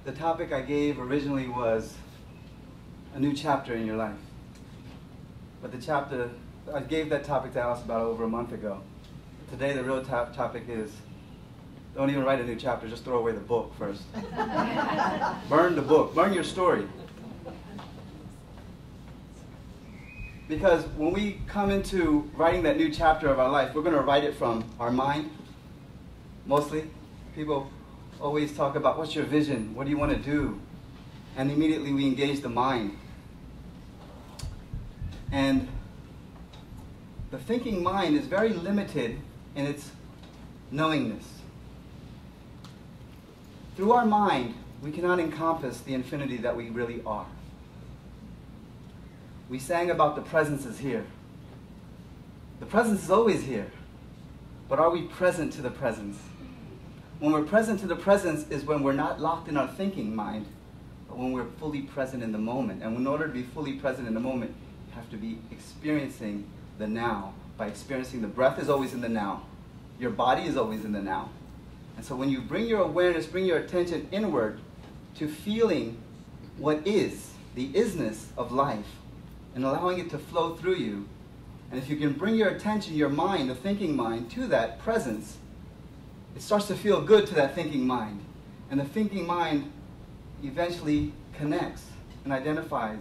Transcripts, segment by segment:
The topic I gave originally was a new chapter in your life. But the chapter, I gave that topic to Alice about over a month ago. Today the real topic is, don't even write a new chapter, just throw away the book first. Burn the book, burn your story. Because when we come into writing that new chapter of our life, we're going to write it from our mind, mostly. People always talk about, what's your vision? What do you want to do? And immediately we engage the mind. And the thinking mind is very limited in its knowingness. Through our mind, we cannot encompass the infinity that we really are. We sang about the presence is here. The presence is always here. But are we present to the presence? When we're present to the presence is when we're not locked in our thinking mind, but when we're fully present in the moment. And in order to be fully present in the moment, you have to be experiencing the now. By experiencing the breath is always in the now. Your body is always in the now. And so when you bring your awareness, bring your attention inward to feeling what is, the isness of life, and allowing it to flow through you, and if you can bring your attention, your mind, the thinking mind, to that presence, it starts to feel good to that thinking mind. And the thinking mind eventually connects and identifies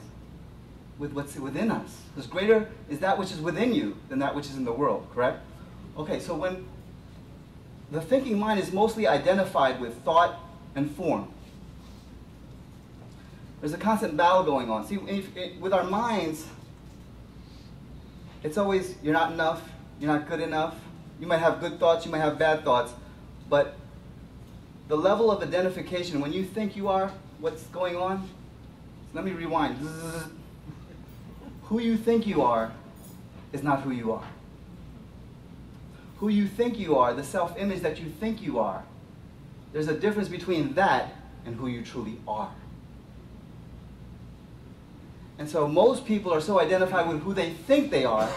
with what's within us. Because greater is that which is within you than that which is in the world, correct? Okay, so when the thinking mind is mostly identified with thought and form, there's a constant battle going on. See, with our minds, it's always, you're not enough, you're not good enough. You might have good thoughts, you might have bad thoughts, but the level of identification, when you think you are, what's going on? Let me rewind. Who you think you are is not who you are. Who you think you are, the self-image that you think you are, there's a difference between that and who you truly are. And so most people are so identified with who they think they are.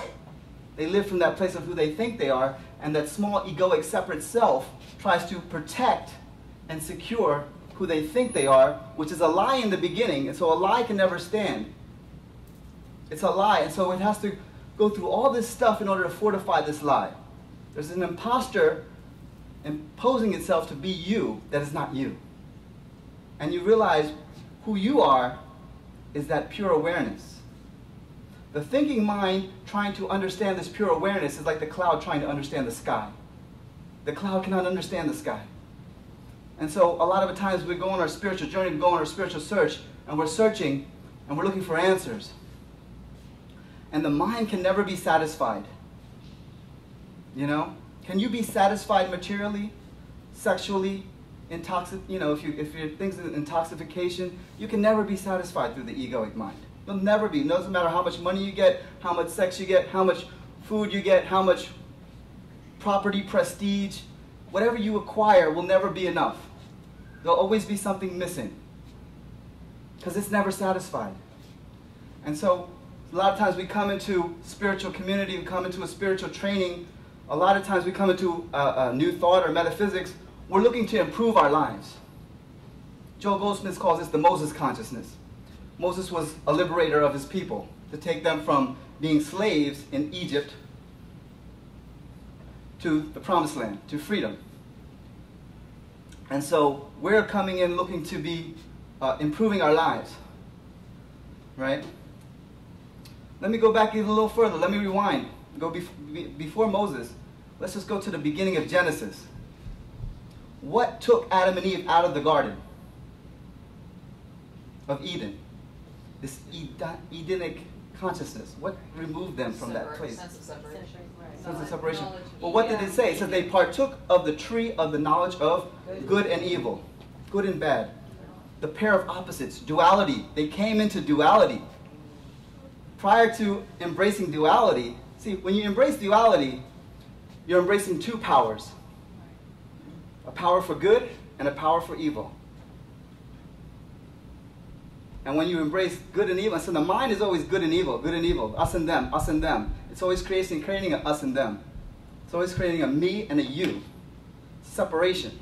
They live from that place of who they think they are, and that small egoic separate self tries to protect and secure who they think they are, which is a lie in the beginning, and so a lie can never stand. It's a lie, and so it has to go through all this stuff in order to fortify this lie. There's an imposter imposing itself to be you that is not you. And you realize who you are is that pure awareness. The thinking mind trying to understand this pure awareness is like the cloud trying to understand the sky. The cloud cannot understand the sky. And so a lot of the times we go on our spiritual journey, we go on our spiritual search, and we're searching, and we're looking for answers. And the mind can never be satisfied. You know? Can you be satisfied materially, sexually, if you're things in intoxication, you can never be satisfied through the egoic mind. You'll never be. It doesn't matter how much money you get, how much sex you get, how much food you get, how much property, prestige, whatever you acquire will never be enough. There'll always be something missing because it's never satisfied. And so a lot of times we come into spiritual community, we come into a spiritual training, a lot of times we come into a new thought or metaphysics. We're looking to improve our lives. Joel Goldsmith calls this the Moses consciousness. Moses was a liberator of his people, to take them from being slaves in Egypt to the promised land, to freedom. And so we're coming in looking to be improving our lives, right? Let me go back even a little further. Let me rewind. Go before Moses. Let's just go to the beginning of Genesis. What took Adam and Eve out of the Garden of Eden? This Edenic consciousness. What removed them from that place? Sense of separation. Sense of separation. Well, what did it say? It said they partook of the tree of the knowledge of good and evil, good and bad. The pair of opposites, duality. They came into duality. Prior to embracing duality, see, when you embrace duality, you're embracing two powers. A power for good and a power for evil. And when you embrace good and evil, so the mind is always good and evil, us and them, us and them. It's always creating a us and them. It's always creating a me and a you. Separation.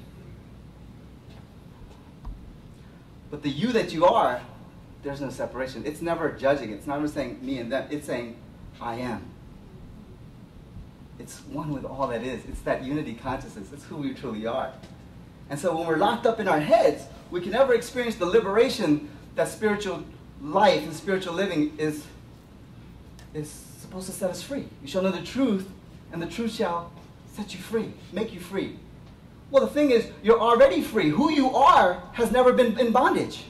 But the you that you are, there's no separation. It's never judging. It's never saying me and them. It's saying I am. It's one with all that is. It's that unity consciousness. It's who we truly are. And so when we're locked up in our heads, we can never experience the liberation that spiritual life and spiritual living is supposed to set us free. You shall know the truth, and the truth shall set you free, make you free. Well, the thing is, you're already free. Who you are has never been in bondage.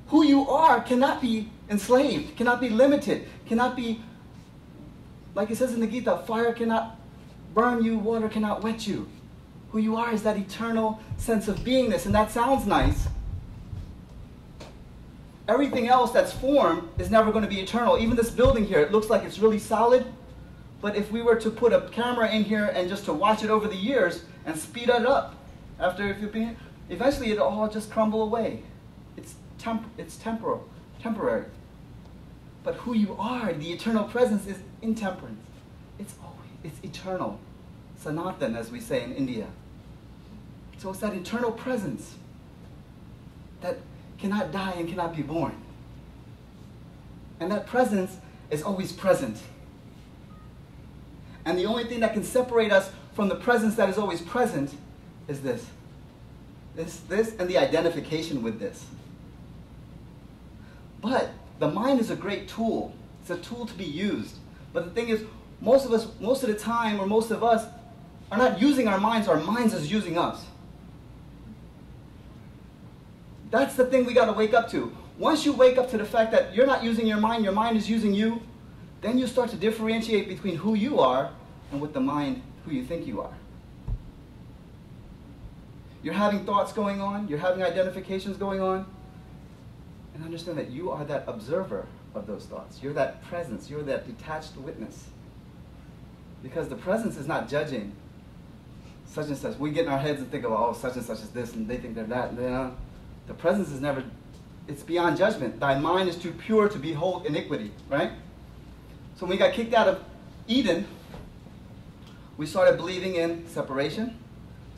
Who you are cannot be enslaved, cannot be limited, cannot be, like it says in the Gita, fire cannot burn you, water cannot wet you. Who you are is that eternal sense of beingness, and that sounds nice. Everything else that's formed is never going to be eternal. Even this building here, it looks like it's really solid, but if we were to put a camera in here and just to watch it over the years and speed it up, after if you've been here, eventually it'll all just crumble away. It's temporary. But who you are, the eternal presence, is intemperance. It's eternal. Sanatan, as we say in India. So it's that eternal presence that cannot die and cannot be born. And that presence is always present. And the only thing that can separate us from the presence that is always present is this. This and the identification with this. But the mind is a great tool. It's a tool to be used. But the thing is, most of the time, or most of us, are not using our minds is using us. That's the thing we got to wake up to. Once you wake up to the fact that you're not using your mind is using you, then you start to differentiate between who you are and with the mind, who you think you are. You're having thoughts going on, you're having identifications going on, and understand that you are that observer of those thoughts. You're that presence, you're that detached witness. Because the presence is not judging such and such. We get in our heads and think of, oh, such and such is this, and they think they're that. And the presence is never, it's beyond judgment. Thy mind is too pure to behold iniquity, right? So when we got kicked out of Eden, we started believing in separation,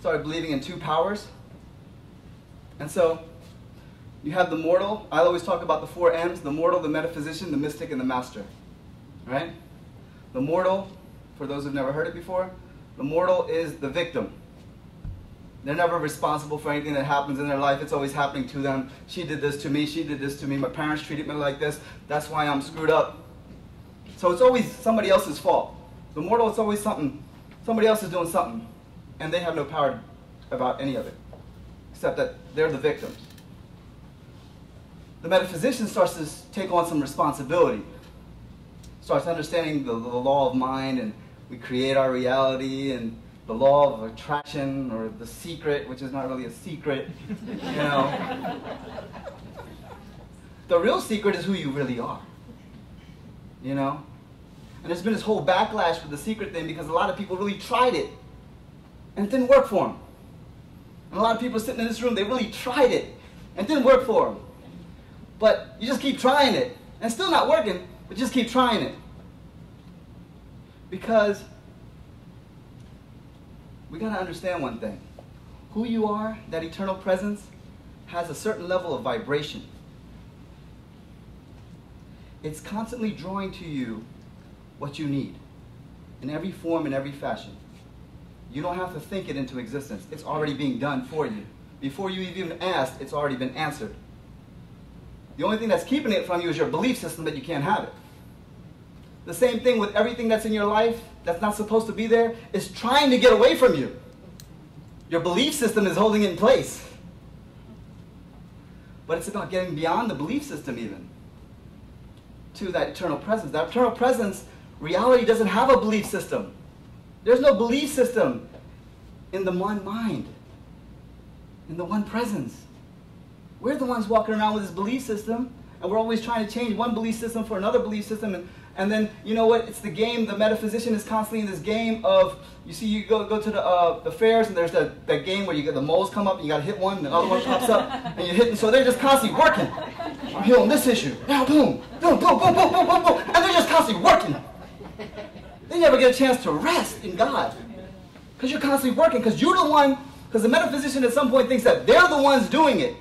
started believing in two powers. And so you have the mortal. I always talk about the four M's: the mortal, the metaphysician, the mystic, and the master, right? The mortal, for those who've never heard it before, the mortal is the victim. They're never responsible for anything that happens in their life. It's always happening to them. She did this to me. She did this to me. My parents treated me like this. That's why I'm screwed up. So it's always somebody else's fault. The mortal, it's always something. Somebody else is doing something, and they have no power about any of it, except that they're the victims. The metaphysician starts to take on some responsibility, starts understanding the law of mind, and we create our reality, and the law of attraction, or the secret, which is not really a secret, you know. The real secret is who you really are, you know. And there's been this whole backlash with the secret thing because a lot of people really tried it, and it didn't work for them. And a lot of people sitting in this room, they really tried it, and it didn't work for them. But you just keep trying it, and it's still not working, but just keep trying it. Because we got to understand one thing. Who you are, that eternal presence, has a certain level of vibration. It's constantly drawing to you what you need, in every form, in every fashion. You don't have to think it into existence. It's already being done for you. Before you even asked, it's already been answered. The only thing that's keeping it from you is your belief system that you can't have it. The same thing with everything that's in your life that's not supposed to be there is trying to get away from you. Your belief system is holding it in place. But it's about getting beyond the belief system even to that eternal presence. That eternal presence, reality doesn't have a belief system. There's no belief system in the one mind, in the one presence. We're the ones walking around with this belief system, and we're always trying to change one belief system for another belief system. And then, you know what, it's the game, the metaphysician is constantly in this game of, you see, you go to the fairs, and there's that game where you get the moles come up, and you got to hit one, and the other one pops up, and you're hitting, so they're just constantly working. I'm healing this issue, now boom, boom, boom, boom, boom, boom, boom, boom, and they're just constantly working. They never get a chance to rest in God, because you're constantly working, because you're the one, because the metaphysician at some point thinks that they're the ones doing it.